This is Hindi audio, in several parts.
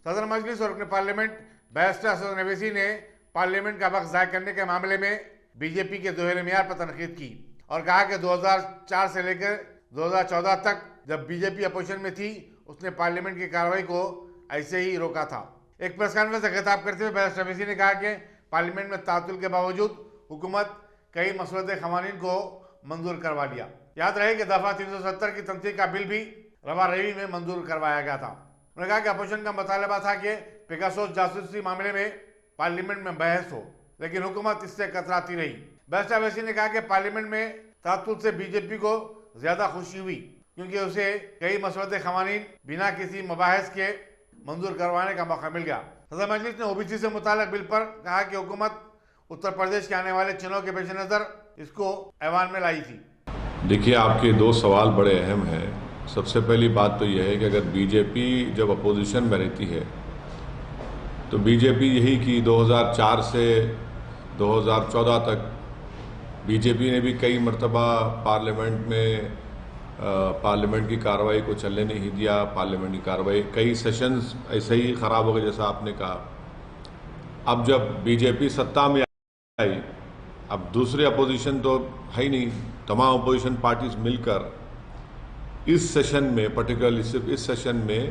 सदर मजलिस और रुकन पार्लियामेंट बैरिस्टर असद अवैसी ने पार्लियामेंट का वक्त ज़ाय करने के मामले में बीजेपी के दोहरे मियार पर तनकीद की और कहा कि 2004 से लेकर 2014 तक जब बीजेपी अपोजिशन में थी उसने पार्लियामेंट की कार्रवाई को ऐसे ही रोका था। एक प्रेस कॉन्फ्रेंस से खिताब करते हुए बैरिस्टर अवैसी ने कहा कि पार्लियामेंट में तातुल के बावजूद हुकूमत कई मसौदे क़वानीन को मंजूर करवा लिया। याद रहे कि दफा 370 की तमसीक का बिल भी रवा रवी में मंजूर करवाया गया था। उन्होंने कहा कि अपोजिशन का मुतालबा था कि पेगासस जासूसी मामले में पार्लियामेंट में बहस हो, लेकिन हुकूमत इससे कतराती रही। बैरिस्टर अवैसी ने कहा कि पार्लियामेंट में तातुल से बीजेपी को ज्यादा खुशी हुई क्योंकि उसे कई मसौदे क़वानीन बिना किसी मुबाहिस के मंजूर करवाने का मौका मिल गया। सदर मजलिस ने ओबीसी से मुताल्लिक़ बिल पर कहा कि हुकूमत उत्तर प्रदेश के आने वाले चुनाव के पेश नज़र इसको ऐवान में लाई थी। देखिए, आपके दो सवाल बड़े अहम हैं। सबसे पहली बात तो यह है कि अगर बीजेपी जब अपोजिशन में रहती है तो बीजेपी यही कि 2004 से 2014 तक बीजेपी ने भी कई मरतबा पार्लियामेंट की कार्रवाई को चलने नहीं दिया। पार्लियामेंट की कार्रवाई कई सेशंस ऐसे ही ख़राब हो गए जैसा आपने कहा। अब जब बीजेपी सत्ता में आई, अब दूसरे अपोजिशन तो है ही नहीं, तमाम अपोजिशन पार्टीज मिलकर इस सेशन में, पर्टिकुलरली सिर्फ इस सेशन में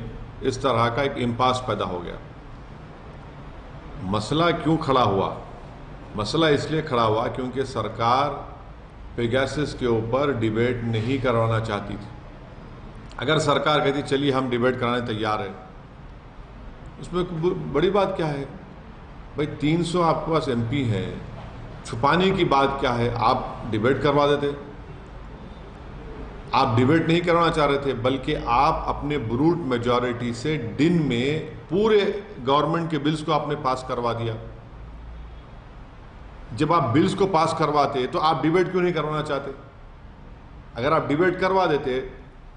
इस तरह का एक इम्पास पैदा हो गया। मसला क्यों खड़ा हुआ? मसला इसलिए खड़ा हुआ क्योंकि सरकार पेगासस के ऊपर डिबेट नहीं करवाना चाहती थी। अगर सरकार कहती चलिए हम डिबेट कराने तैयार है, उसमें बड़ी बात क्या है भाई? 300 आपके पास एमपी हैं, छुपाने की बात क्या है? आप डिबेट करवा देते। आप डिबेट नहीं करवाना चाह रहे थे, बल्कि आप अपने ब्रूट मेजॉरिटी से दिन में पूरे गवर्नमेंट के बिल्स को आपने पास करवा दिया। जब आप बिल्स को पास करवाते तो आप डिबेट क्यों नहीं करवाना चाहते? अगर आप डिबेट करवा देते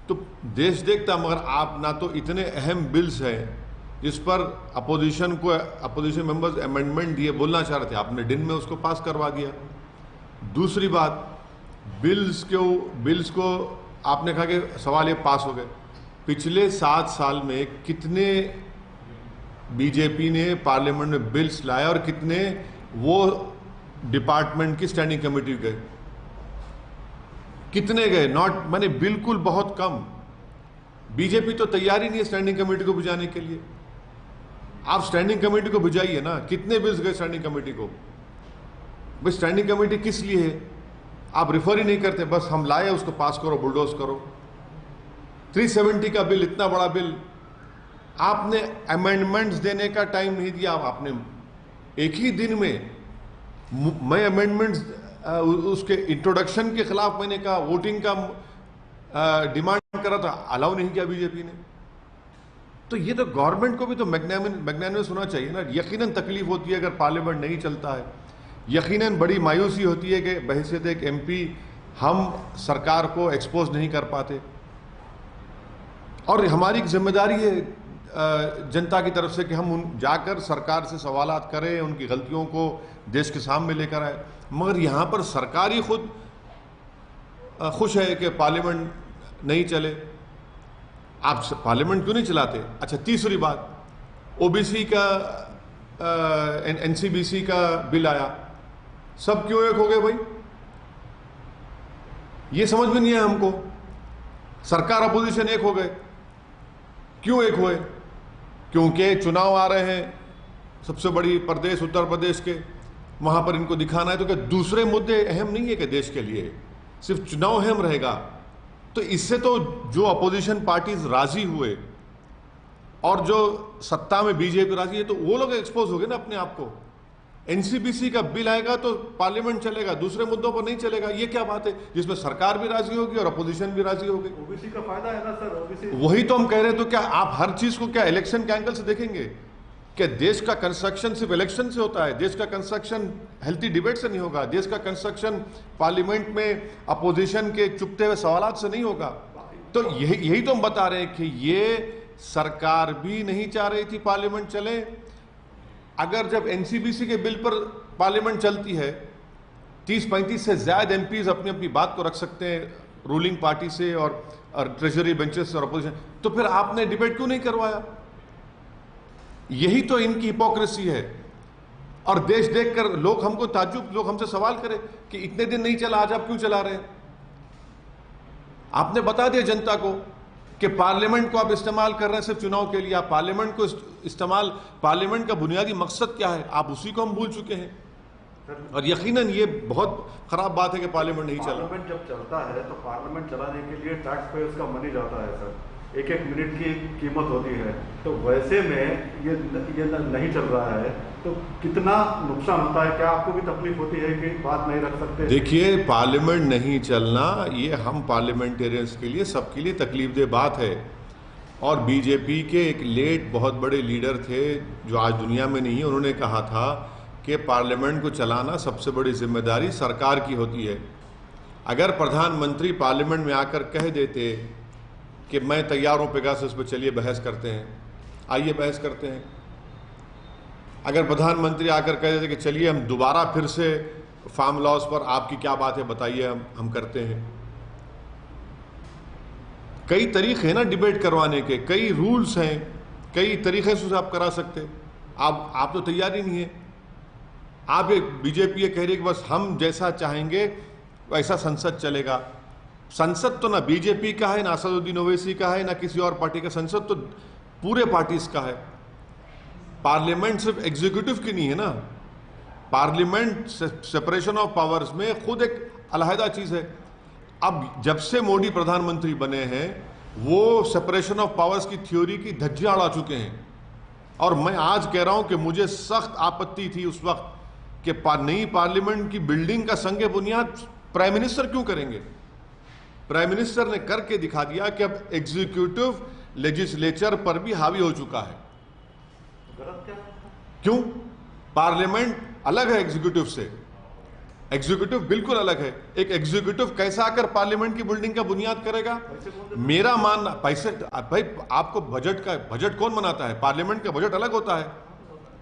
तो देश देखता, मगर आप ना तो इतने अहम बिल्स हैं जिस पर अपोजिशन मेंबर्स अमेंडमेंट दिए बोलना चाह रहे थे, आपने दिन में उसको पास करवा दिया। दूसरी बात, बिल्स को आपने कहा कि सवाल ये पास हो गए। पिछले 7 साल में कितने बीजेपी ने पार्लियामेंट में बिल्स लाए और कितने वो डिपार्टमेंट की स्टैंडिंग कमेटी गए? कितने गए? नॉट माने बिल्कुल बहुत कम। बीजेपी तो तैयार ही नहीं है स्टैंडिंग कमेटी को बुझाने के लिए। आप स्टैंडिंग कमेटी को बुझाइए ना। कितने बिल्स गए स्टैंडिंग कमेटी को? भाई स्टैंडिंग कमेटी किस लिए है? आप रिफर ही नहीं करते, बस हम लाए उसको पास करो, बुलडोज करो। 370 का बिल, इतना बड़ा बिल, आपने अमेंडमेंट्स देने का टाइम नहीं दिया। आपने एक ही दिन में मैं अमेंडमेंट्स उसके इंट्रोडक्शन के खिलाफ मैंने कहा, वोटिंग का डिमांड करा था, अलाउ नहीं किया बीजेपी ने। तो ये तो गवर्नमेंट को भी तो मैग्नानिमस होना चाहिए ना। यकीनन तकलीफ होती है अगर पार्लियामेंट नहीं चलता है, यकीनन बड़ी मायूसी होती है कि बहैसियत एक एमपी हम सरकार को एक्सपोज नहीं कर पाते। और हमारी एक जिम्मेदारी है जनता की तरफ से कि हम जाकर सरकार से सवालात करें, उनकी गलतियों को देश के सामने लेकर आए। मगर यहाँ पर सरकार ही खुद खुश है कि पार्लियामेंट नहीं चले। आप पार्लियामेंट क्यों नहीं चलाते? अच्छा, तीसरी बात, ओबीसी का एनसीबीसी का बिल आया, सब क्यों एक हो गए भाई? ये समझ में नहीं है हमको। सरकार अपोजिशन एक हो गए, क्यों एक हुए? क्योंकि चुनाव आ रहे हैं, सबसे बड़ी प्रदेश उत्तर प्रदेश के, वहां पर इनको दिखाना है। तो क्या दूसरे मुद्दे अहम नहीं है कि देश के लिए सिर्फ चुनाव अहम रहेगा? तो इससे तो जो अपोजिशन पार्टीज राजी हुए और जो सत्ता में बीजेपी राजी है, तो वो लोग एक्सपोज हो गए ना अपने आप को। एनसीबीसी का बिल आएगा तो पार्लियामेंट चलेगा, दूसरे मुद्दों पर नहीं चलेगा। ये क्या बात है जिसमें सरकार भी राजी होगी और अपोजिशन भी राजी होगी? ओबीसी का फायदा है ना सर, ओबीसी। वही तो हम कह रहे हैं। तो क्या आप हर चीज को क्या इलेक्शन के एंगल से देखेंगे? क्या देश का कंस्ट्रक्शन सिर्फ इलेक्शन से होता है? देश का कंस्ट्रक्शन हेल्थी डिबेट से नहीं होगा। देश का कंस्ट्रक्शन पार्लियामेंट में अपोजिशन के चुपते हुए सवालात से नहीं होगा। तो यही तो हम बता रहे हैं कि ये सरकार भी नहीं चाह रही थी पार्लियामेंट चले। अगर जब एनसीबीसी के बिल पर पार्लियामेंट चलती है, 30-35 से ज्यादा एमपीज अपनी अपनी बात को रख सकते हैं रूलिंग पार्टी से और ट्रेजरी बेंचेस और अपोजिशन, तो फिर आपने डिबेट क्यों नहीं करवाया? यही तो इनकी हिपोक्रेसी है। और देश देखकर लोग हमको ताज्जुब, लोग हमसे सवाल करें कि इतने दिन नहीं चला, आज आप क्यों चला रहे हैं? आपने बता दिया जनता को कि पार्लियामेंट को आप इस्तेमाल कर रहे हैं सिर्फ चुनाव के लिए। आप पार्लियामेंट को इस्तेमाल, पार्लियामेंट का बुनियादी मकसद क्या है, आप उसी को हम भूल चुके हैं। और यकीनन ये बहुत खराब बात है कि पार्लियामेंट नहीं चला। पार्लियामेंट जब चलता है तो पार्लियामेंट चलाने के लिए टैक्स पेयर्स का मनी जाता है सर, एक एक मिनट की कीमत होती है। तो वैसे में ये नहीं चल रहा है तो कितना नुकसान होता है? क्या आपको भी तकलीफ होती है कि बात नहीं रख सकते? देखिए, पार्लियामेंट नहीं चलना ये हम पार्लियामेंटेरियंस के लिए, सबके लिए तकलीफदेह बात है। और बीजेपी के एक लेट बहुत बड़े लीडर थे जो आज दुनिया में नहीं है, उन्होंने कहा था कि पार्लियामेंट को चलाना सबसे बड़ी जिम्मेदारी सरकार की होती है। अगर प्रधानमंत्री पार्लियामेंट में आकर कह देते कि मैं तैयार हूँ पेगासस पे, चलिए बहस करते हैं, आइए बहस करते हैं। अगर प्रधानमंत्री आकर कह देते कि चलिए हम दोबारा फिर से फार्म लॉज पर आपकी क्या बात है बताइए, हम करते हैं। कई तरीके हैं ना डिबेट करवाने के, कई रूल्स हैं, कई तरीके से आप करा सकते। आप तो तैयार ही नहीं है। आप एक बीजेपी ये कह रही है कि बस हम जैसा चाहेंगे वैसा संसद चलेगा। संसद तो ना बीजेपी का है, ना असदुद्दीन ओवैसी का है, ना किसी और पार्टी का। संसद तो पूरे पार्टीज का है। पार्लियामेंट सिर्फ एग्जीक्यूटिव की नहीं है ना। पार्लियामेंट सेपरेशन ऑफ पावर्स में खुद एक अलहदा चीज है। अब जब से मोदी प्रधानमंत्री बने हैं वो सेपरेशन ऑफ पावर्स की थ्योरी की धज्जियां उड़ा चुके हैं। और मैं आज कह रहा हूं कि मुझे सख्त आपत्ति थी उस वक्त कि नई पार्लियामेंट की बिल्डिंग का संग बुनियाद प्राइम मिनिस्टर क्यों करेंगे। प्राइम मिनिस्टर ने करके दिखा दिया कि अब एग्जीक्यूटिव लेजिस्लेचर पर भी हावी हो चुका है। क्यों? पार्लियामेंट अलग है एग्जीक्यूटिव से, एग्जीक्यूटिव बिल्कुल अलग है। एक एग्जीक्यूटिव कैसा आकर पार्लियामेंट की बिल्डिंग का बुनियाद करेगा? मेरा मानना, पैसे भाई आपको बजट कौन बनाता है? पार्लियामेंट का बजट अलग होता है,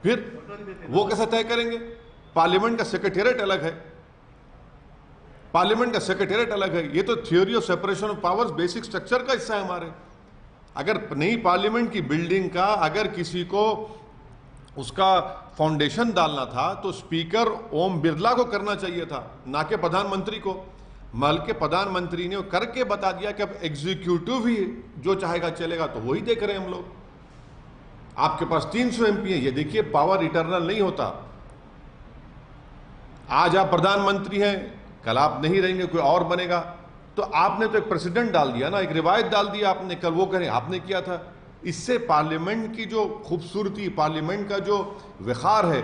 फिर वो कैसे तय करेंगे? पार्लियामेंट का सेक्रेटेरिएट अलग है, पार्लियामेंट का सेक्रेटेरिएट अलग है। ये तो theory of separation of powers basic structure का हिस्सा है हमारे। अगर नई पार्लियामेंट की बिल्डिंग का अगर किसी को उसका फाउंडेशन डालना था तो स्पीकर ओम बिरला को करना चाहिए था, ना कि प्रधानमंत्री को। बल्कि प्रधानमंत्री ने करके बता दिया कि अब एग्जीक्यूटिव ही जो चाहेगा चलेगा, तो वही देख रहे हैं हम लोग। आपके पास 300 एमपी है, ये देखिए पावर इटर्नल नहीं होता। आज आप प्रधानमंत्री हैं, कल आप नहीं रहेंगे, कोई और बनेगा। तो आपने तो एक प्रेसिडेंट डाल दिया ना, एक रिवायत डाल दिया आपने, कल वो करें आपने किया था। इससे पार्लियामेंट की जो खूबसूरती, पार्लियामेंट का जो विखार है,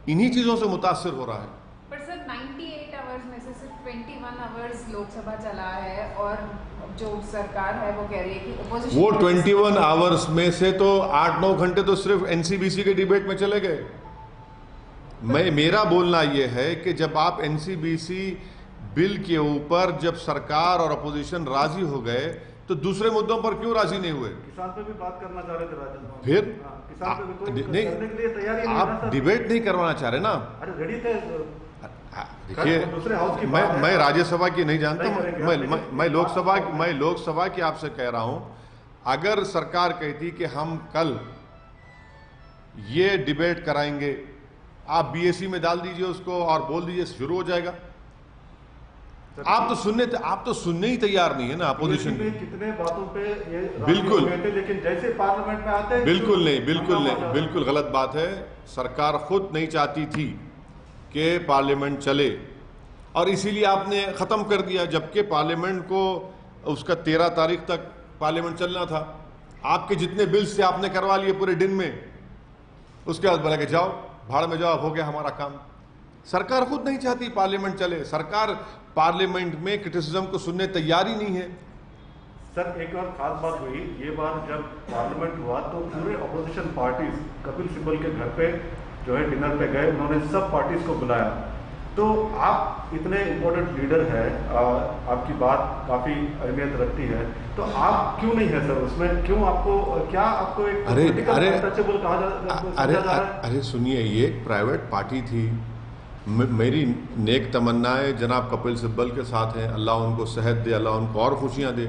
इन्हीं चीजों से मुतासिर हो रहा है। पर सर 98 आवर्स में से सिर्फ 21 आवर्स लोकसभा चला है और जो सरकार है वो कह रही है कि ओपोजिशन, वो 21 आवर्स में से तो 8-9 घंटे तो सिर्फ एनसीबीसी के डिबेट में चले गए। मेरा बोलना यह है कि जब आप एनसीबीसी बिल के ऊपर जब सरकार और अपोजिशन राजी हो गए तो दूसरे मुद्दों पर क्यों राजी नहीं हुए? किसान पे भी बात करना चाह रहे थे राजस्थान। फिर किसान पे भी कोई नहीं, करने के लिए तैयारी नहीं आप है ना सर। डिबेट नहीं करवाना चाह रहे ना। अरे रेडी थे। देखिए, दूसरे हाउस की बात है। मैं राज्यसभा की नहीं जानता, नहीं करेंगे, मैं लोकसभा की आपसे कह रहा हूं। अगर सरकार कहती कि हम कल ये डिबेट कराएंगे, आप बीएससी में डाल दीजिए उसको और बोल दीजिए शुरू हो जाएगा। आप तो सुनने ही तैयार नहीं है ना अपोजिशन में कितने बातों पे ये बिल्कुल। राजी हो गए थे, लेकिन जैसे पार्लियामेंट में आते हैं बिल्कुल गलत बात है। सरकार खुद नहीं चाहती थी कि पार्लियामेंट चले और इसीलिए आपने खत्म कर दिया, जबकि पार्लियामेंट को उसका 13 तारीख तक पार्लियामेंट चलना था। आपके जितने बिल्स थे आपने करवा लिए पूरे दिन में, उसके बाद बोला कि जाओ भाड़ में जाओ, हो गया हमारा काम। सरकार खुद नहीं चाहती पार्लियामेंट चले। सरकार पार्लियामेंट में क्रिटिसिज्म को सुनने तैयार ही नहीं है। सर एक और खास बात हुई, ये बार जब पार्लियामेंट हुआ तो पूरे अपोजिशन पार्टीज कपिल सिब्बल के घर पे जो है डिनर पे गए, उन्होंने सब पार्टीज को बुलाया। तो आप इतने इम्पोर्टेंट लीडर हैं, आपकी बात काफ़ी अहमियत रखती है, तो आप क्यों नहीं है सर उसमें? क्यों आपको, क्या आपको एक अनटचेबल कहा जा रहा है? अरे सुनिए, ये एक प्राइवेट पार्टी थी। मेरी नेक तमन्नाएं जनाब कपिल सिब्बल के साथ हैं, अल्लाह उनको सेहत दे, अल्लाह उनको और खुशियां दे।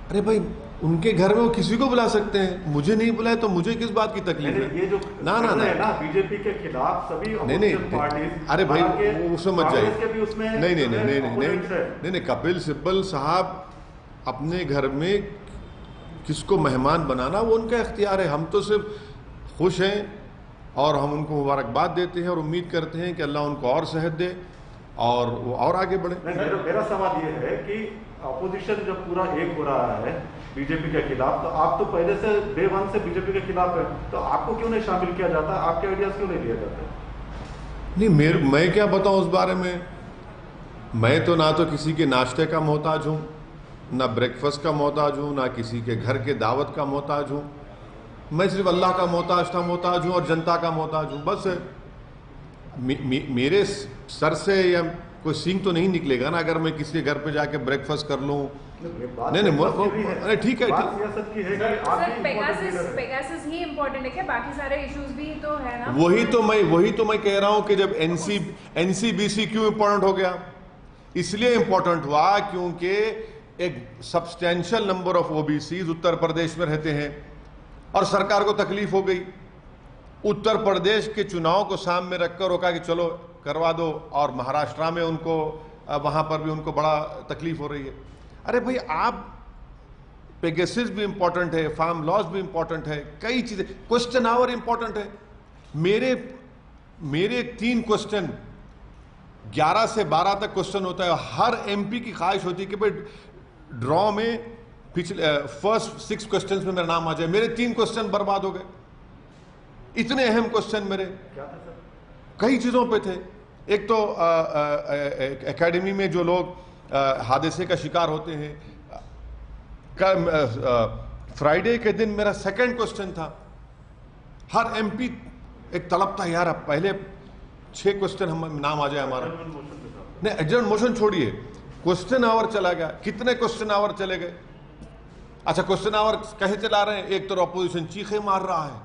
अरे भाई, उनके घर में वो किसी को बुला सकते हैं, मुझे नहीं बुलाए तो मुझे किस बात की तकलीफ है? ये जो ना ना ना, बीजेपी के खिलाफ सभी नहीं, पार्टीज, अरे भाई उसमें मत जाइए। नहीं नहीं नहीं नहीं नहीं नहीं नहीं, कपिल सिब्बल साहब अपने घर में किसको मेहमान बनाना वो उनका इख्तियार है। हम तो सिर्फ खुश हैं और हम उनको मुबारकबाद देते हैं और उम्मीद करते हैं कि अल्लाह उनको और सेहत दे और वो और आगे बढ़े। मेरा सवाल ये है कि अपोजिशन जब पूरा एक हो रहा है बीजेपी के खिलाफ, तो आप तो पहले से डे वन से बीजेपी के खिलाफ है, तो आपको क्यों नहीं शामिल किया जाता? आपके आइडियाज क्यों नहीं लिए जाते? नहीं, मैं क्या बताऊं उस बारे में। मैं तो ना तो किसी के नाश्ते का मोहताज हूं, ना ब्रेकफास्ट का मोहताज हूं, ना किसी के घर के दावत का मोहताज हूं। मैं सिर्फ अल्लाह का मोहताज हूं और जनता का मोहताज हूं, बस। मेरे सर से या कोई सींग तो नहीं निकलेगा ना अगर मैं किसी के घर पे जाके ब्रेकफास्ट कर लूं। नहीं, ठीक है। पेगासस ही इम्पोर्टेंट है क्या? बाकी सारे इश्यूज भी तो है ना? वही तो मैं कह रहा हूं कि जब एनसीबीसी क्यों इंपॉर्टेंट हो गया, इसलिए इंपॉर्टेंट हुआ क्योंकि एक substantial number of OBCs Uttar Pradesh में रहते हैं और सरकार को तकलीफ हो गई। उत्तर प्रदेश के चुनाव को सामने रखकर रोका कि चलो करवा दो, और महाराष्ट्र में उनको वहां पर भी उनको बड़ा तकलीफ हो रही है। अरे भाई, आप पेगासस भी इंपॉर्टेंट है, फार्म लॉज भी इंपॉर्टेंट है, कई चीजें, क्वेश्चन आवर इंपॉर्टेंट है। मेरे 3 क्वेश्चन 11 से 12 तक क्वेश्चन होता है। हर एमपी की ख्वाहिश होती है कि भाई ड्रॉ में पिछले फर्स्ट 6 क्वेश्चंस में मेरा नाम आ जाए। मेरे 3 क्वेश्चन बर्बाद हो गए। इतने अहम क्वेश्चन मेरे कई चीजों पे थे। एक तो एकेडमी में जो लोग हादसे का शिकार होते हैं, फ्राइडे के दिन मेरा 2nd क्वेश्चन था। हर एमपी एक तलब था, यार अब पहले 6 क्वेश्चन हम नाम आ जाए हमारा। नहीं, एडजर्न मोशन छोड़िए, क्वेश्चन आवर चला गया। कितने क्वेश्चन आवर चले गए? अच्छा, क्वेश्चन आवर कैसे चला रहे हैं? एक तो अपोजिशन चीखे मार रहा है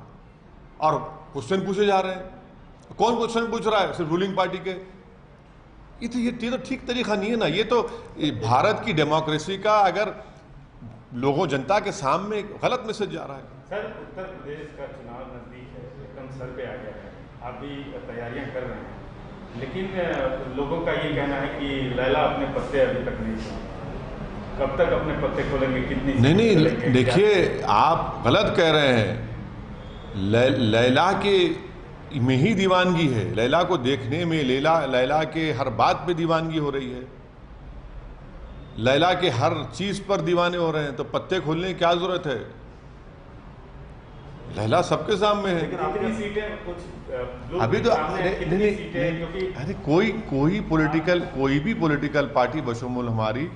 और क्वेश्चन पूछे जा रहे हैं। कौन क्वेश्चन पूछ रहा है? सिर्फ रूलिंग पार्टी के। ये तो ठीक तरीका नहीं है ना। ये तो भारत की डेमोक्रेसी का अगर लोगों जनता के सामने गलत मैसेज जा रहा है। सर, उत्तर प्रदेश का चुनाव नजदीक है, एकदम सर पे आ गया है, आप भी तैयारियां कर रहे हैं, लेकिन लोगों का ये कहना है कि लैला अपने पत्ते अभी तक नहीं खोले। कब तक अपने पत्ते खोलेंगे? कितनी? नहीं, देखिए, आप गलत कह रहे हैं। लैला के में ही दीवानगी है। लैला को देखने में, लैला के हर बात पे दीवानगी हो रही है। लैला के हर चीज पर दीवाने हो रहे हैं, तो पत्ते खोलने की क्या जरूरत है? लैला सबके सामने है। कितनी सीटें कुछ अभी तो अरे कोई भी पॉलिटिकल पार्टी बशमूल हमारी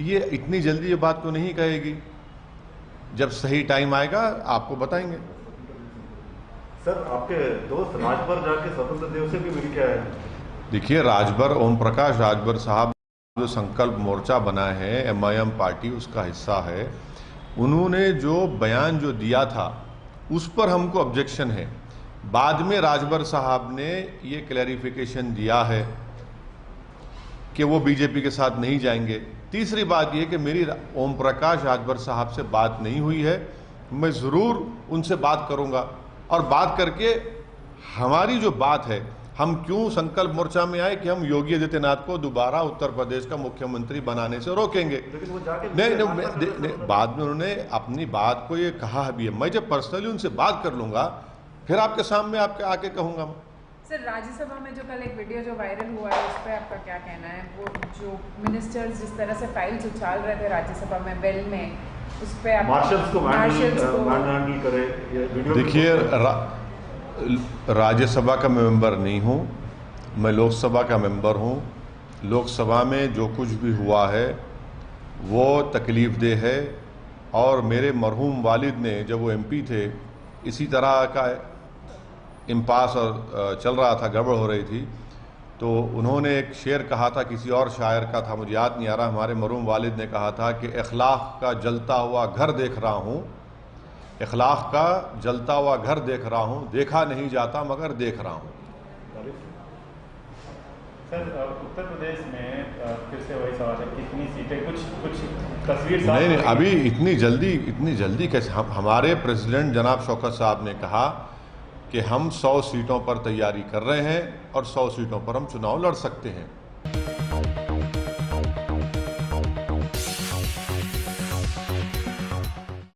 ये इतनी जल्दी ये बात तो नहीं कहेगी। जब सही टाइम आएगा आपको बताएंगे। सर, आपके दोस्त राजभर जाके स्वतंत्र देव से भी मिल के आए। देखिए, राजभर, ओम प्रकाश राजभर साहब जो संकल्प मोर्चा बना है, एमआईएम पार्टी उसका हिस्सा है, उन्होंने जो बयान जो दिया था उस पर हमको ऑब्जेक्शन है। बाद में राजभर साहब ने ये क्लैरिफिकेशन दिया है कि वो बीजेपी के साथ नहीं जाएंगे। तीसरी बात ये कि मेरी ओम प्रकाश राजभर साहब से बात नहीं हुई है। मैं ज़रूर उनसे बात करूंगा और बात करके हमारी जो बात है, हम क्यों संकल्प मोर्चा में आए कि हम योगी आदित्यनाथ को दोबारा उत्तर प्रदेश का मुख्यमंत्री बनाने से रोकेंगे। नहीं, बाद में उन्होंने अपनी बात को ये कहा भी है। मैं जब पर्सनली उनसे बात कर लूंगा फिर आपके सामने आपके आके कहूंगा। सर, राज्यसभा में जो कल एक वीडियो जो वायरल हुआ है, उस पर आपका क्या कहना है? वो जो मिनिस्टर्स जिस तरह से फाइल्स उछाल रहे थे राज्यसभा में, बेल में, उस पर आप मार्शल्स को हैंडल करे। देखिए, राज्यसभा का मैं मेंबर नहीं हूँ, मैं लोकसभा का मेंबर हूँ। लोकसभा में जो कुछ भी हुआ है वो तकलीफ़देह है। और मेरे मरहूम वालिद ने, जब वो एमपी थे, इसी तरह का इम्पास और चल रहा था, गड़बड़ हो रही थी, तो उन्होंने एक शेर कहा था, किसी और शायर का था, मुझे याद नहीं आ रहा। हमारे मरहूम वालिद ने कहा था कि अखलाक का जलता हुआ घर देख रहा हूँ, अखलाक का जलता हुआ घर देख रहा हूँ, देखा नहीं जाता मगर देख रहा हूँ। सर उत्तर प्रदेश में फिर से वही सवाल है, कितनी सीटें, कुछ तस्वीर साफ नहीं, हो रही अभी है? इतनी जल्दी कैसे? हमारे प्रेसिडेंट जनाब शौकत साहब ने कहा कि हम 100 सीटों पर तैयारी कर रहे हैं और 100 सीटों पर हम चुनाव लड़ सकते हैं।